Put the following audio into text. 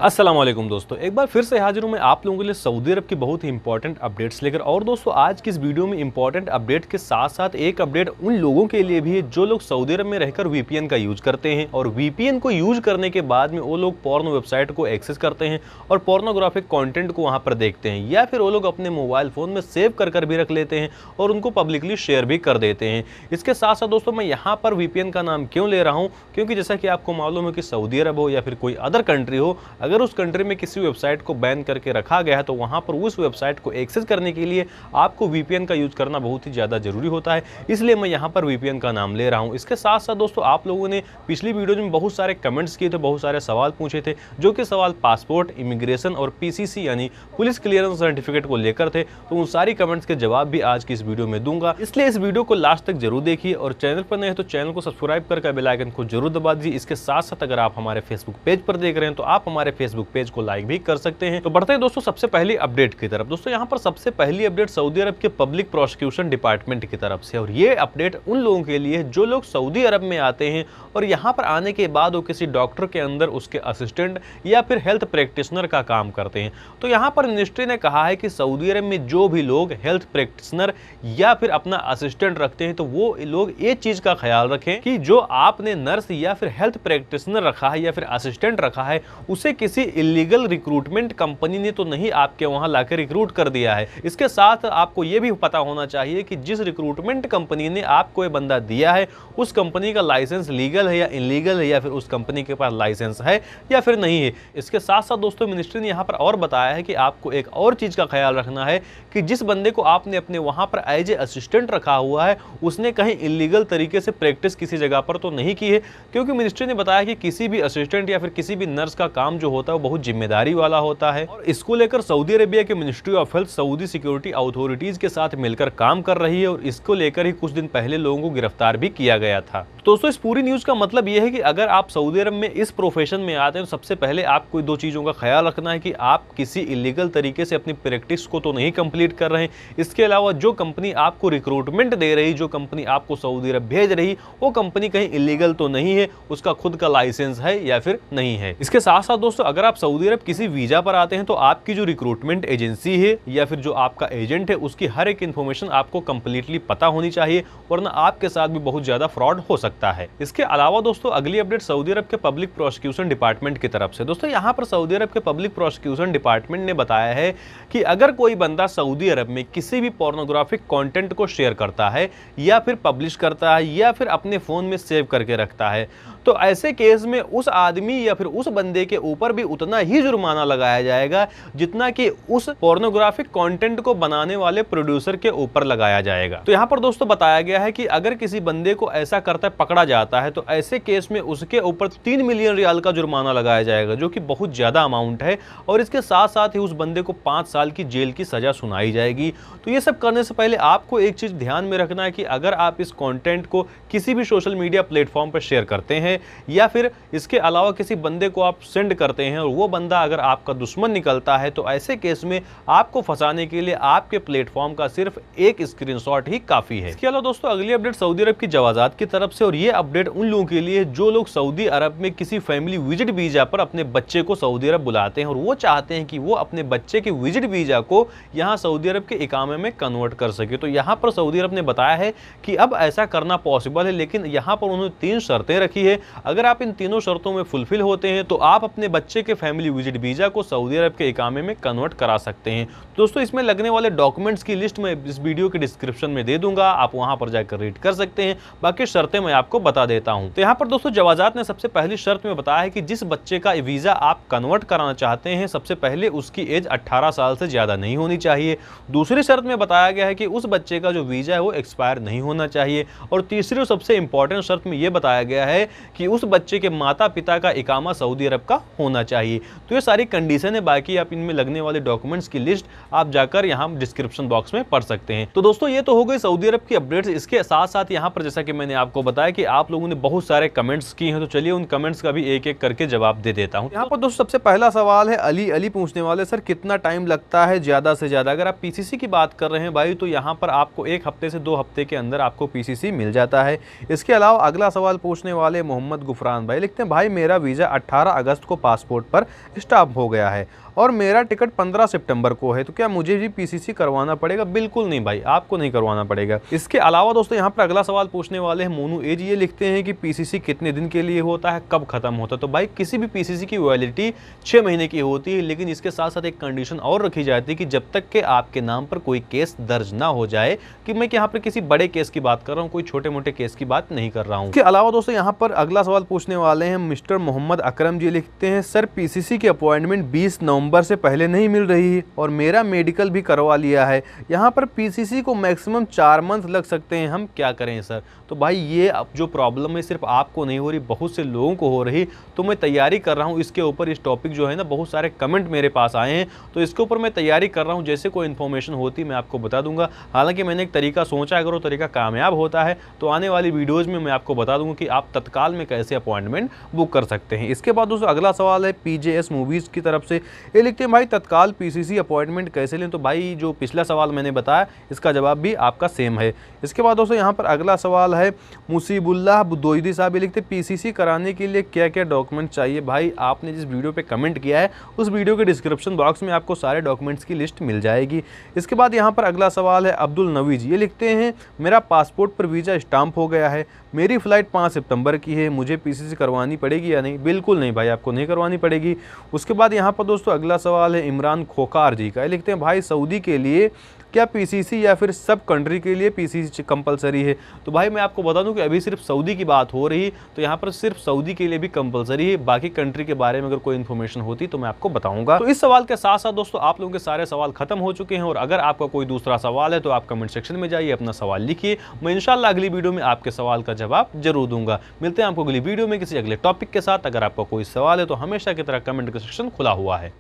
अस्सलाम वालेकुम दोस्तों, एक बार फिर से हाजिर हूं मैं आप लोगों के लिए सऊदी अरब की बहुत ही इंपॉर्टेंट अपडेट्स लेकर। और दोस्तों आज की इस वीडियो में इंपॉर्टेंट अपडेट के साथ साथ एक अपडेट उन लोगों के लिए भी है जो लोग सऊदी अरब में रहकर वीपीएन का यूज करते हैं और वीपीएन को यूज करने के बाद में वो लोग पोर्नो वेबसाइट को एक्सेस करते हैं और पोर्नोग्राफिक कंटेंट को वहां पर देखते हैं, या फिर वो लोग अपने मोबाइल फोन में सेव कर भी रख लेते हैं और उनको पब्लिकली शेयर भी कर देते हैं। इसके साथ साथ दोस्तों मैं यहाँ पर वीपीएन का नाम क्यों ले रहा हूँ, क्योंकि जैसा कि आपको मालूम है कि सऊदी अरब हो या फिर कोई अदर कंट्री हो, अगर उस कंट्री में किसी वेबसाइट को बैन करके रखा गया है तो वहां पर उस वेबसाइट को एक्सेस करने के लिए आपको वीपीएन का यूज करना बहुत ही ज्यादा जरूरी होता है। इसलिए मैं यहां पर वीपीएन का नाम ले रहा हूं। इसके साथ साथ दोस्तों आप लोगों ने पिछली वीडियो में बहुत सारे कमेंट्स किए थे, बहुत सारे सवाल पूछे थे, जो कि सवाल पासपोर्ट, इमिग्रेशन और पीसीसी यानी पुलिस क्लियरेंस सर्टिफिकेट को लेकर थे। तो उन सारी कमेंट्स के जवाब भी आज की इस वीडियो में दूंगा, इसलिए इस वीडियो को लास्ट तक जरूर देखिए और चैनल पर नए हैं तो चैनल को सब्सक्राइब करके बेल आइकन को जरूर दबा दीजिए। इसके साथ साथ अगर आप हमारे फेसबुक पेज पर देख रहे हैं तो आप हमारे फेसबुक पेज को लाइक भी कर सकते हैं। तो बढ़ते हैं दोस्तों सबसे पहली अपडेट की तरफ। दोस्तों यहाँ पर सबसे पहली अपडेट सऊदी अरब के पब्लिक प्रोसिक्यूशन डिपार्टमेंट की तरफ से, और ये अपडेट उन लोगों के लिए जो लोग सऊदी अरब में आते हैं और यहाँ पर आने के बाद वो किसी डॉक्टर के अंदर उसके असिस्टेंट या फिर हेल्थ प्रैक्टिशनर का काम करते हैं। तो यहाँ पर मिनिस्ट्री ने कहा है कि सऊदी अरब में जो भी लोग हेल्थ प्रैक्टिशनर या फिर अपना असिस्टेंट रखते हैं तो वो लोग ये चीज का ख्याल रखें कि जो आपने नर्स या फिर हेल्थ प्रैक्टिशनर रखा है या फिर असिस्टेंट रखा है उसे किसी इलीगल रिक्रूटमेंट कंपनी ने तो नहीं आपके वहां लाकर रिक्रूट कर दिया है। इसके साथ आपको यह भी पता होना चाहिए कि जिस रिक्रूटमेंट कंपनी ने आपको ये बंदा दिया है उस कंपनी का लाइसेंस लीगल है या इलीगल है, या फिर उस कंपनी के पास लाइसेंस है या फिर नहीं है। इसके साथ साथ दोस्तों मिनिस्ट्री ने यहाँ पर और बताया है कि आपको एक और चीज का ख्याल रखना है कि जिस बंदे को आपने अपने वहां पर एज ए असिस्टेंट रखा हुआ है उसने कहीं इलीगल तरीके से प्रैक्टिस किसी जगह पर तो नहीं की है, क्योंकि मिनिस्ट्री ने बताया कि किसी भी असिस्टेंट या फिर किसी भी नर्स का काम जो होता है वो बहुत जिम्मेदारी वाला होता है। और इसको लेकर सऊदी अरेबिया के ministry of health Saudi security authorities के साथ मिलकर काम कर रही है और इसको लेकर ही कुछ दिन पहले लोगों को गिरफ्तार भी किया गया था। दोस्तों इस पूरी न्यूज का मतलब यह है कि अगर आप सऊदी अरब में इस प्रोफेशन में आते हैं तो सबसे पहले आपको दो चीजों का ख्याल रखना है कि आप किसी इलीगल तरीके से अपनी प्रैक्टिस को तो नहीं कंप्लीट कर रहे हैं। इसके अलावा जो कंपनी आपको रिक्रूटमेंट दे रही, जो कंपनी आपको सऊदी अरब भेज रही, वो कंपनी कहीं इलीगल तो नहीं है, उसका खुद का लाइसेंस है या फिर नहीं है। इसके साथ साथ दोस्तों अगर आप सऊदी अरब किसी वीजा पर आते हैं तो आपकी जो रिक्रूटमेंट एजेंसी है या फिर जो आपका एजेंट है उसकी हर एक इंफॉर्मेशन आपको कंप्लीटली पता होनी चाहिए, वरना आपके साथ भी बहुत ज्यादा फ्रॉड हो सकता है। इसके अलावा दोस्तों अगली अपडेट सऊदी अरब के पब्लिक प्रोसिक्यूशन डिपार्टमेंट की तरफ से। दोस्तों यहाँ पर सऊदी अरब के पब्लिक प्रोसिक्यूशन डिपार्टमेंट ने बताया है कि अगर कोई बंदा सऊदी अरब में किसी भी पोर्नोग्राफिक कंटेंट को शेयर करता है या फिर पब्लिश करता है या फिर अपने फोन में सेव करके रखता है तो ऐसे केस में उस आदमी या फिर उस बंदे के ऊपर भी उतना ही जुर्माना लगाया जाएगा जितना कि उस पोर्नोग्राफिक कंटेंट को बनाने वाले प्रोड्यूसर के ऊपर लगाया जाएगा। तो यहाँ पर दोस्तों बताया गया है कि अगर किसी बंदे को ऐसा करता पकड़ा जाता है तो ऐसे केस में उसके ऊपर 3 मिलियन रियाल का जुर्माना लगाया जाएगा, जो कि बहुत ज्यादा अमाउंट है, और इसके साथ साथ ही उस बंदे को 5 साल की जेल की सजा सुनाई जाएगी। तो ये सब करने से पहले आपको एक चीज ध्यान में रखना है कि अगर आप इस कंटेंट को किसी भी सोशल मीडिया प्लेटफॉर्म पर शेयर करते हैं या फिर इसके अलावा किसी बंदे को आप सेंड करते हैं और वो बंदा अगर आपका दुश्मन निकलता है तो ऐसे केस में आपको फंसाने के लिए आपके प्लेटफॉर्म का सिर्फ एक स्क्रीनशॉट ही काफी है। इसके अलावा दोस्तों अगली अपडेट सऊदी अरब की जवाजात की तरफ से, और ये अपडेट उन लोगों के लिए जो लोग सऊदी अरब में किसी फैमिली विजिट वीजा पर अपने बच्चे को सऊदी अरब बुलाते हैं और वो चाहते हैं कि वो अपने बच्चे के विजिट वीजा को यहाँ सऊदी अरब के इकामे में कन्वर्ट कर सके। तो यहाँ पर सऊदी अरब ने बताया है कि अब ऐसा करना पॉसिबल है, लेकिन यहाँ पर उन्होंने 3 शर्तें रखी है। अगर आप इन तीनों शर्तों में फुलफिल होते हैं तो आप अपने बच्चे के फैमिली विजिट वीजा को सऊदी अरब के इकामे में कन्वर्ट करा सकते हैं। दोस्तों इसमें लगने वाले डॉक्यूमेंट्स की लिस्ट मैं इस वीडियो के डिस्क्रिप्शन में दे दूंगा, आप वहां पर जाकर रीड कर सकते हैं। बाकी शर्तें मैं आपको बता देता हूं। तो यहाँ पर दोस्तों जवाजात ने सबसे पहली शर्त में बताया है कि जिस बच्चे का वीजा आप कन्वर्ट कराना चाहते हैं सबसे पहले उसकी एज 18 साल से ज्यादा नहीं होनी चाहिए। दूसरी शर्त में बताया गया है कि उस बच्चे का जो वीजा है वो एक्सपायर नहीं होना चाहिए। और तीसरी और सबसे इंपॉर्टेंट शर्त में यह बताया गया है कि उस बच्चे के माता पिता का इकामा सऊदी अरब का होना चाहिए। तो ये सारी कंडीशन है, बाकी आप इनमें लगने वाले डॉक्यूमेंट्स की लिस्ट आप जाकर यहाँ डिस्क्रिप्शन बॉक्स में पढ़ सकते हैं। तो दोस्तों ये तो हो गई सऊदी अरब की अपडेट्स। इसके साथ साथ यहाँ पर जैसा कि मैंने आपको बताया कि आप लोगों ने बहुत सारे कमेंट्स किए हैं, तो चलिए उन कमेंट्स का भी एक एक करके जवाब दे देता हूँ। यहाँ पर दोस्तों सबसे पहला सवाल है अली पूछने वाले, सर कितना टाइम लगता है ज्यादा से ज्यादा? अगर आप पीसीसी की बात कर रहे हैं भाई तो यहाँ पर आपको 1 हफ्ते से 2 हफ्ते के अंदर आपको पीसीसी मिल जाता है। इसके अलावा अगला सवाल पूछने वाले मोहम्मद गुफरान भाई लिखते हैं, भाई मेरा वीजा 18 अगस्त को पासपोर्ट पासपोर्ट पर स्टाम्प हो गया है और मेरा टिकट 15 सितंबर को है, तो क्या मुझे भी पीसीसी करवाना पड़ेगा? बिल्कुल नहीं भाई, आपको नहीं करवाना पड़ेगा। इसके अलावा दोस्तों यहाँ पर अगला सवाल पूछने वाले हैं मोनू एज, ये लिखते हैं कि पीसीसी कितने दिन के लिए होता है, कब खत्म होता है? तो भाई किसी भी पीसीसी की वैलिडिटी 6 महीने की होती है, लेकिन इसके साथ साथ एक कंडीशन और रखी जाती है कि जब तक के आपके नाम पर कोई केस दर्ज ना हो जाए, कि मैं यहाँ पर किसी बड़े केस की बात कर रहा हूँ, कोई छोटे मोटे केस की बात नहीं कर रहा हूँ। इसके अलावा दोस्तों यहाँ पर अगला सवाल पूछने वाले हैं मिस्टर मोहम्मद अकरम जी, लिखते हैं सर पीसीसी की अपॉइंटमेंट 20 नवंबर से पहले नहीं मिल रही है और मेरा मेडिकल भी करवा लिया है, यहाँ पर पीसीसी को मैक्सिमम 4 मंथ लग सकते हैं, हम क्या करें सर? तो भाई ये अब जो प्रॉब्लम है सिर्फ आपको नहीं हो रही, बहुत से लोगों को हो रही। तो मैं तैयारी कर रहा हूँ इसके ऊपर, इस टॉपिक जो है ना, बहुत सारे कमेंट मेरे पास आए हैं, तो इसके ऊपर मैं तैयारी कर रहा हूँ। जैसे कोई इन्फॉर्मेशन होती मैं आपको बता दूंगा। हालांकि मैंने एक तरीका सोचा, अगर वो तरीका कामयाब होता है तो आने वाली वीडियोज़ में मैं आपको बता दूंगा कि आप तत्काल में कैसे अपॉइंटमेंट बुक कर सकते हैं। इसके बाद दोस्तों अगला सवाल है पीजेएस मूवीज़ की तरफ से, ये लिखते हैं भाई तत्काल पीसीसी अपॉइंटमेंट कैसे लें? तो भाई जो पिछला सवाल मैंने बताया इसका जवाब भी आपका सेम है। इसके बाद दोस्तों यहाँ पर अगला सवाल है मुसीबुल्लाह बुदोइदी साहब, लिखते पीसीसी कराने के लिए क्या क्या डॉक्यूमेंट चाहिए? भाई आपने जिस वीडियो पे कमेंट किया है उस वीडियो के डिस्क्रिप्शन बॉक्स में आपको सारे डॉक्यूमेंट्स की लिस्ट मिल जाएगी। इसके बाद यहाँ पर अगला सवाल है अब्दुल नवी जी, ये लिखते हैं मेरा पासपोर्ट पर वीज़ा स्टाम्प हो गया है, मेरी फ़्लाइट 5 सितंबर की है, मुझे पीसीसी करवानी पड़ेगी या नहीं? बिल्कुल नहीं भाई, आपको नहीं करवानी पड़ेगी। उसके बाद यहाँ पर दोस्तों अगला सवाल है इमरान खोकार जी का, लिखते हैं भाई सऊदी के लिए क्या पीसीसी या फिर सब कंट्री के लिए पीसीसी कंपलसरी है? तो भाई मैं आपको बता दूं कि अभी सिर्फ सऊदी की बात हो रही, तो यहाँ पर सिर्फ सऊदी के लिए भी कंपलसरी है। बाकी कंट्री के बारे में अगर कोई इन्फॉर्मेशन होती तो मैं आपको बताऊंगा। तो इस सवाल के साथ साथ दोस्तों आप लोगों के सारे सवाल खत्म हो चुके हैं, और अगर आपका कोई दूसरा सवाल है तो आप कमेंट सेक्शन में जाइए, अपना सवाल लिखिए, मैं इंशाल्लाह अगली वीडियो में आपके सवाल का जवाब जरूर दूंगा। मिलते हैं आपको अगली वीडियो में किसी अगले टॉपिक के साथ। अगर आपका कोई सवाल है तो हमेशा की तरह कमेंट का सेक्शन खुला हुआ है।